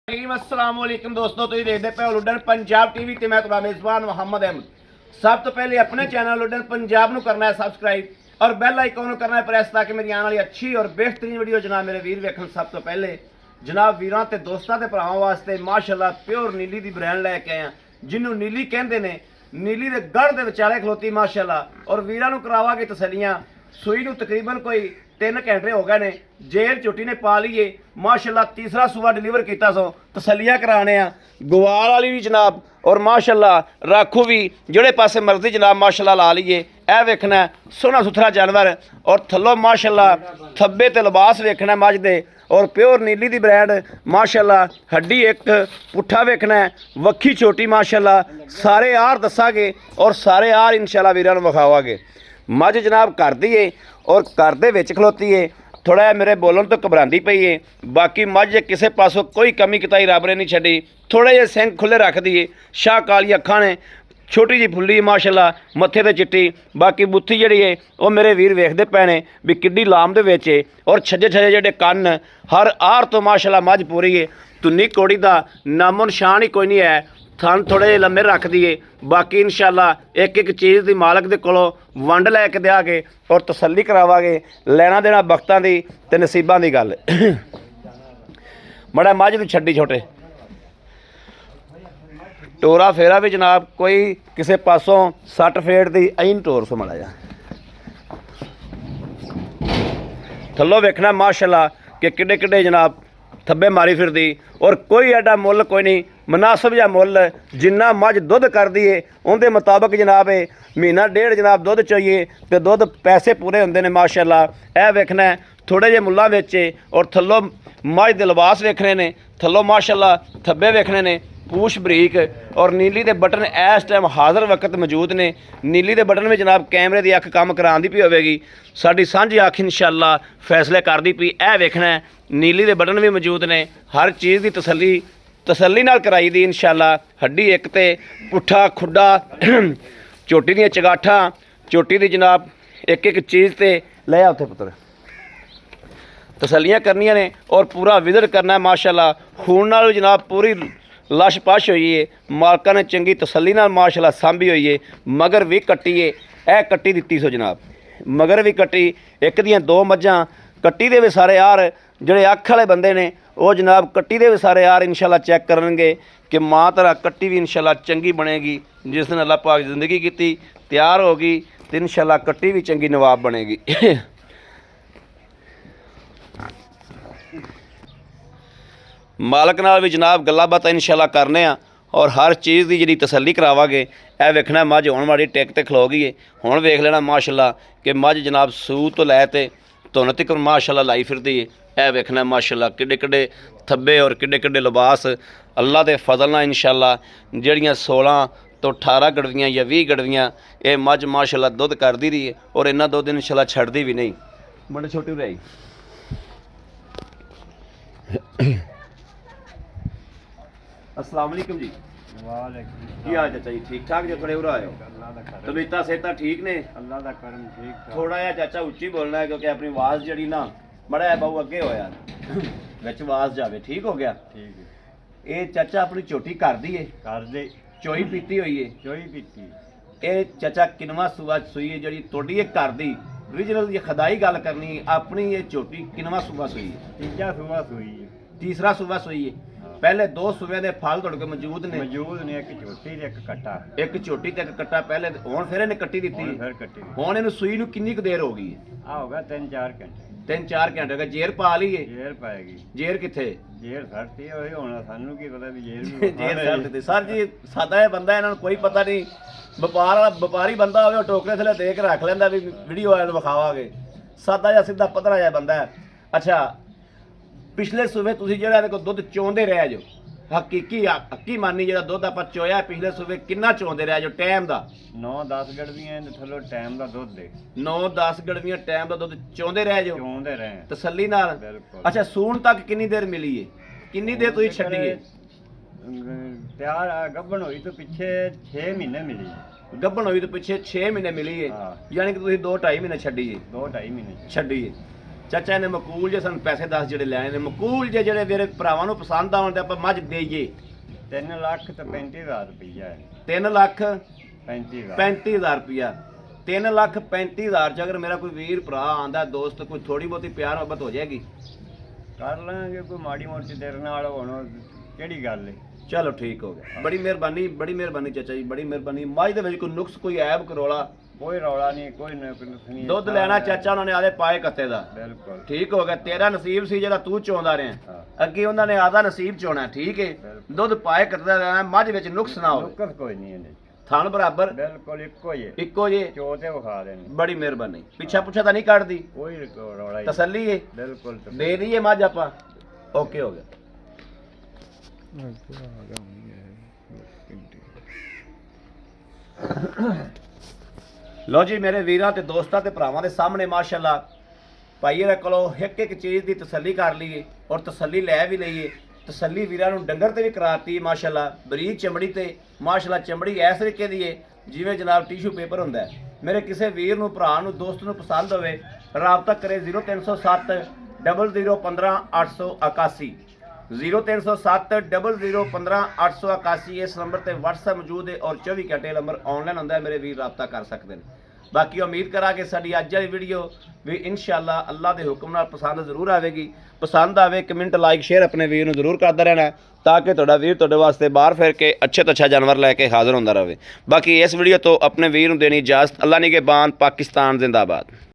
अस्सलामुअलैकुम दोस्तों, तुम देखते पे लुडन पंजाब टीवी ते मैं तुम्हारा मेजबान मोहम्मद अहमद। सब तो पहले अपने चैनल लुडन पंजाब नू करना है सब्सक्राइब और बेल आइकन करना है प्रेस ताकि मेरी आने वाली अच्छी और बेहतरीन वीडियो जनाब मेरे वीर वेखन। सब तो पहले जनाब वीरां ते दोस्तां ते भरावां वास्ते माशाअल्लाह प्योर नीली दी ब्रांड लैके आए जिन्हों नीली कहते ने। नीली दे गढ़ दे विचाले खलोती माशाअल्लाह और वीरां नू करावांगे तसलियां। सूई नू तकरीबन कोई 3 घंटे हो गए ने, जेर झुटी ने पा लीए माशाअल्लाह। तीसरा सूबा डिलीवर किया सो तसलियां कराने गुवाल वाली भी जनाब और माशाअल्लाह राखू भी जोड़े पासे मर्जी जनाब माशाअल्लाह ला लीए। ए वेखना सोहना सुथरा जानवर और थल्लों माशाअल्लाह थब्बे ते लिबास वेखना मझ दे और प्योर नीली दी ब्रांड माशाअल्लाह। हड्डी एक पुट्ठा वेखना वक्खी छोटी माशाअल्लाह। सारे आर दसागे और सारे आर इंशाअल्लाह वीरां नूं विखावांगे। मझ जनाब घर दी है और घर दे विच खलोती है। थोड़ा जिहा मेरे बोलन तो घबराती पई है। बाकी मझ किसी पासों कोई कमी किताई रब ने नहीं छड्डी। थोड़े जे सिंग खुले रख दिए, शाह काली अखां ने, छोटी जी फुल्ली माशाअल्लाह, मत्थे ते चिट्टी। बाकी बुत्थी जिहड़ी है वो मेरे वीर वेखदे पए ने भी किड्डी लाम दे विच है और छज्जे छज्जे जिहड़े कन्न हर आर तो माशाअल्लाह मझ पूरी है। धुन्नी कोड़ी दा नामो निशान ही कोई नहीं है। थन थोड़े जे लम्मे रख दिए। बाकी इंशाअल्लाह एक एक चीज़ की मालक दे कोलों वंड लैके देंगे और तसल्ली करावांगे। लेना देना वक्तां दी ते नसीबां दी गल। मड़ा मझ दी छड्डी छोटे टोरा फेरा भी जनाब कोई किसी पासों सट फेट दी अं टोर सो मड़ा जा थल्लों वेखना माशाअल्लाह कि किड्डे किड्डे जनाब थब्बे मारी फिरदी और कोई एडा मुल कोई नहीं, मुनासिब जा मुल जिन्ना मझ दुध कर दी है उनके मुताबिक जनाब है। महीना डेढ़ जनाब दुध चाहिए तो दुध पैसे पूरे होंगे ने माशाअल्लाह। ए वेखना थोड़े जे मुल्लां विच और थल्लों मझ दे लिबास वेखने ने, थल्लों माशाअल्लाह थब्बे वेखने ने, पूछ बरीक और नीली दे बटन इस टाइम हाज़र वक्त मौजूद ने। नीली दे बटन में जनाब कैमरे की अख काम करांदी पई होवेगी, साडी सांझी अख इंशाअल्लाह फैसले करदी पई। ए वेखना नीली दे बटन भी मौजूद ने। हर चीज़ की तसल्ली नाल कराई दी इंशाअल्लाह। हड्डी एक ते पुट्ठा खुड्डा चोटी दी चगाठा चोटी दी जनाब एक एक चीज़ ते ले आ उत्थे पुत्र तसल्लियां करनियां ने और पूरा विजिट करना है माशाअल्लाह। खून नाल जनाब पूरी लश पश हुई है। मालका ने चंगी तसल्ली नाल माशाअल्लाह सांभी हुई है। मगर भी कट्टी है, ए कट्टी दित्ती सो जनाब। मगर भी कट्टी एक दियां 2 मझां कट्टी दे भी सारे यार ਜਿਹੜੇ ਅੱਖ वाले बंदे ने वो जनाब कट्टी दे भी सारे यार इंशाअल्लाह चैक करनगे कि माँ तरह कट्टी भी इंशाअल्लाह चंगी बनेगी। जिस दिन अल्लाह पाक जिंदगी की तैयार होगी तो इंशाअल्लाह कट्टी भी चंगी नवाब बनेगी। मालक नाल भी जनाब गल्लां बातां इंशाअल्लाह करने और हर चीज़ की जी तसल्ली करावांगे। ए वेखना मझ हुण माड़ी टिक ते खलो गई है। हुण वेख लेना माशाअल्लाह कि मझ जनाब सूह तो लैते धुन तक माशाअल्लाह लाई फिरदी है। ए वेखना माशाअल्लाह किड्डे किड्डे थब्बे और किड्डे किड्डे लिबास अल्लाह के फजल नाल इंशाअल्लाह जड़ियाँ 16 तो 18 गड़वियाँ या 20 गड़वियाँ ये मझ माशाअल्लाह दुध करदी रही है और इन्ना दुध इंशाअल्लाह छड्डदी भी नहीं। बड़े छोटी रही। अस्सलाम वालेकुम जी। की हाल चाचा जी? ठीक ठाक जो खड़े हो आए हो? तबीयत सेहत ठीक ने? अल्लाह दा करम ठीक। थोड़ा जिहा चाचा उच्ची बोलना है क्योंकि अपनी आवाज़ जी ना बड़ा बहु अगे हो यार विच आवाज़ जावे। ठीक हो गया? ठीक है। ये चाचा अपनी चोटी कर दी है, कर दे चोई पीती हुई है। चोई पीती। ये चाचा किनवा सूबा सूई है जी थोड़ी ये घर दी ओरिजिनल ये खदाई गल करनी अपनी ये चोटी किनवा सूबा सूई है? तीजा सूबा सूई है। तीसरा सूबा सूई है। पहले 2 सूबे के फल तुहाडे कोल मौजूद ने? मौजूद ने। एक छोटी ते एक कट्टा। एक छोटी ते एक कट्टा पहले हुण फिर इहने कट्टी दित्ती। फिर कट्टी हुण इहनूं सूई नूं किन्नी कुछ देर हो गई है? आ होगा 3-4 घंटे। 3-4 घंटे हो गए। जेर पा ली है? जेर पाएगी। जेर किथे? जेर सड़ती है होना सानू की पता भी जेर भी जेर सड़ती। सर जी सादा है बंदा इन्हां नूं कोई पता नहीं। व्यापारी बंदा होवे टोकरे थले दे के रख लैंदा भी वीडियो वाले विखावांगे। सादा जिहा सीधा पतला जिहा बंदा है। अच्छा पिछले सूबे तुसीं जिहड़ा इहदे कोल दुध चोंदे रहे जो हकी मानी जो दुध आप चोया पिछले सूबे किन्ना चोंदे रहे जो टाइम का? 9-10 गड़वियां थलो टाइम का दुध दे। 9-10 गड़वियां टाइम का दुध चोंदे रहे जो? चोंदे रहे तसल्ली नाल। अच्छा सूण तक किन्नी देर मिली है? किन्नी देर तुसीं छड्डी है? तैयार गब्बन हुई तो पिछे 6 महीने मिली है। गब्बन हुई तो पिछे 6 महीने मिली है। यानी कि तुसीं 2-2.5 महीने छड्डी है? 2-2.5 महीने छड्डी है। ਚਾਚਾ ਨੇ ਮਕੂਲ ਜੇ ਸਾਨੂੰ ਪੈਸੇ ਦੱਸ ਜਿਹੜੇ ਲੈਣੇ ਨੇ, ਮਕੂਲ ਜੇ ਜਿਹੜੇ ਮੇਰੇ ਭਰਾਵਾਂ ਨੂੰ ਪਸੰਦ ਆਉਣ ਤੇ ਆਪਾਂ ਮੱਝ ਦੇਈਏ। 3 ਲੱਖ ਤੇ 35,000 ਰੁਪਈਆ ਹੈ। 3 ਲੱਖ 35,000 35,000 ਰੁਪਇਆ। 3 ਲੱਖ 35,000 ਚ ਅਗਰ ਮੇਰਾ ਕੋਈ ਵੀਰ ਭਰਾ ਆਂਦਾ ਦੋਸਤ, ਕੋਈ ਥੋੜੀ ਬਹੁਤੀ ਪਿਆਰ ਮੁਹੱਬਤ ਹੋ ਜਾਏਗੀ। ਕਰ ਲਾਂਗੇ, ਕੋਈ ਮਾੜੀ ਮੋਟੀ ਤੇਰੇ ਨਾਲ ਹੁਣ ਕਿਹੜੀ ਗੱਲ ਹੈ। ਚਲੋ ਠੀਕ ਹੋ ਗਿਆ, ਬੜੀ ਮਿਹਰਬਾਨੀ ਚਾਚਾ ਜੀ, ਬੜੀ ਮਿਹਰਬਾਨੀ। ਮੱਝ ਦੇ ਵਿੱਚ ਕੋਈ ਨੁਕਸ, ਕੋਈ ਐਬ, ਕਰੋਲਾ, ਕੋਈ ਰੌਲਾ ਨਹੀਂ, ਕੋਈ ਨੁਕਸ ਨਹੀਂ। ਦੁੱਧ ਲੈਣਾ ਚਾਚਾ ਉਹਨਾਂ ਨੇ ਆਦੇ ਪਾਏ ਕੱਤੇ ਦਾ। ਬਿਲਕੁਲ ਠੀਕ ਹੋ ਗਿਆ, ਤੇਰਾ ਨਸੀਬ ਸੀ ਜਿਹੜਾ ਤੂੰ ਚੋਂਦਾ ਰਿਹਾ, ਹਾਂ। ਅੱਗੇ ਉਹਨਾਂ ਨੇ ਆਦਾ ਨਸੀਬ ਚੋਣਾ। ਠੀਕ ਹੈ, ਬਿਲਕੁਲ। ਦੁੱਧ ਪਾਏ ਕੱਤੇ ਦਾ ਲੈਣਾ, ਮੱਝ ਵਿੱਚ ਨੁਕਸ ਨਾ ਹੋਵੇ, ਨੁਕਸ ਕੋਈ ਨਹੀਂ ਇਹਦੇ 'ਚ। ਥਣ ਬਰਾਬਰ ਬਿਲਕੁਲ ਇੱਕੋ ਹੀ ਹੈ, ਇੱਕੋ ਜੇ। ਚੋ ਤੇ ਵਿਖਾ ਦੇਣੀ। ਬੜੀ ਮਿਹਰਬਾਨੀ, ਪਿੱਛਾ ਪੁੱਛਾ ਤਾਂ ਨਹੀਂ ਕੱਢਦੀ, ਕੋਈ ਰੌਲਾ ਹੀ ਤਸੱਲੀ ਹੈ, ਬਿਲਕੁਲ ਦੇ ਦਈਏ ਮੱਝ ਆਪਾਂ। ਓਕੇ ਹੋ ਗਿਆ। ਲੋ ਜੀ ਮੇਰੇ ਵੀਰਾਂ ਤੇ ਦੋਸਤਾਂ ਤੇ ਭਰਾਵਾਂ ਦੇ ਸਾਹਮਣੇ ਮਾਸ਼ਾਅੱਲਾ ਭਾਈ ਇਹਦੇ ਕੋਲੋਂ ਇੱਕ ਇੱਕ ਚੀਜ਼ ਦੀ ਤਸੱਲੀ ਕਰ ਲਈਏ ਔਰ ਤਸੱਲੀ ਲੈ ਵੀ ਲਈਏ। ਤਸੱਲੀ ਵੀਰਾਂ ਨੂੰ ਡੰਗਰ ਤੇ ਵੀ ਕਰਾਤੀ ਮਾਸ਼ਾਅੱਲਾ, ਬਰੀਕ ਚਮੜੀ ਤੇ ਮਾਸ਼ਾਅੱਲਾ, ਚਮੜੀ ਇਸ ਤਰੀਕੇ ਦੀ ਏ ਜਿਵੇਂ ਜਨਾਬ ਟਿਸ਼ੂ ਪੇਪਰ ਹੁੰਦਾ ਹੈ। ਮੇਰੇ ਕਿਸੇ ਵੀਰ ਨੂੰ, ਭਰਾ ਨੂੰ, ਦੋਸਤ ਨੂੰ ਪਸੰਦ ਹੋਵੇ, ਰਾਬਤਾ ਕਰੇ 0307 0015 881 0307 0015 881। ਇਸ ਨੰਬਰ ਤੇ WhatsApp ਮੌਜੂਦ ਹੈ ਔਰ 24 ਘੰਟੇ ਨੰਬਰ ਆਨਲਾਈਨ ਹੁੰਦਾ ਹੈ, ਮੇਰੇ ਵੀਰ ਰਾਬਤਾ ਕਰ ਸਕਦੇ ਨੇ। ਬਾਕੀ ਉਮੀਦ ਕਰਾਂਗੇ ਸਾਡੀ ਅੱਜ ਵਾਲੀ ਵੀਡੀਓ ਵੀ ਇਨਸ਼ਾਅੱਲਾ ਅੱਲਾ ਦੇ ਹੁਕਮ ਨਾਲ ਪਸੰਦ ਜ਼ਰੂਰ ਆਵੇਗੀ। ਪਸੰਦ ਆਵੇ ਕਮੈਂਟ, ਲਾਈਕ, ਸ਼ੇਅਰ ਆਪਣੇ ਵੀਰ ਨੂੰ ਜ਼ਰੂਰ ਕਰਦਾ ਰਹਿਣਾ ਤਾਂ ਕਿ ਤੁਹਾਡਾ ਵੀਰ ਤੁਹਾਡੇ ਵਾਸਤੇ ਬਾਹਰ ਫਿਰ ਕੇ ਅੱਛੇ ਤੋਂ ਅੱਛਾ ਜਾਨਵਰ ਲੈ ਕੇ ਹਾਜ਼ਰ ਹੁੰਦਾ ਰਹੇ। ਬਾਕੀ ਇਸ ਵੀਡੀਓ ਤੋਂ ਆਪਣੇ ਵੀਰ ਨੂੰ ਦੇਣੀ ਇਜਾਜ਼ਤ। ਅੱਲਾ ਨਿਗਹਿਬਾਨ, ਪਾਕਿਸਤਾਨ ਜ਼ਿੰਦਾਬਾਦ।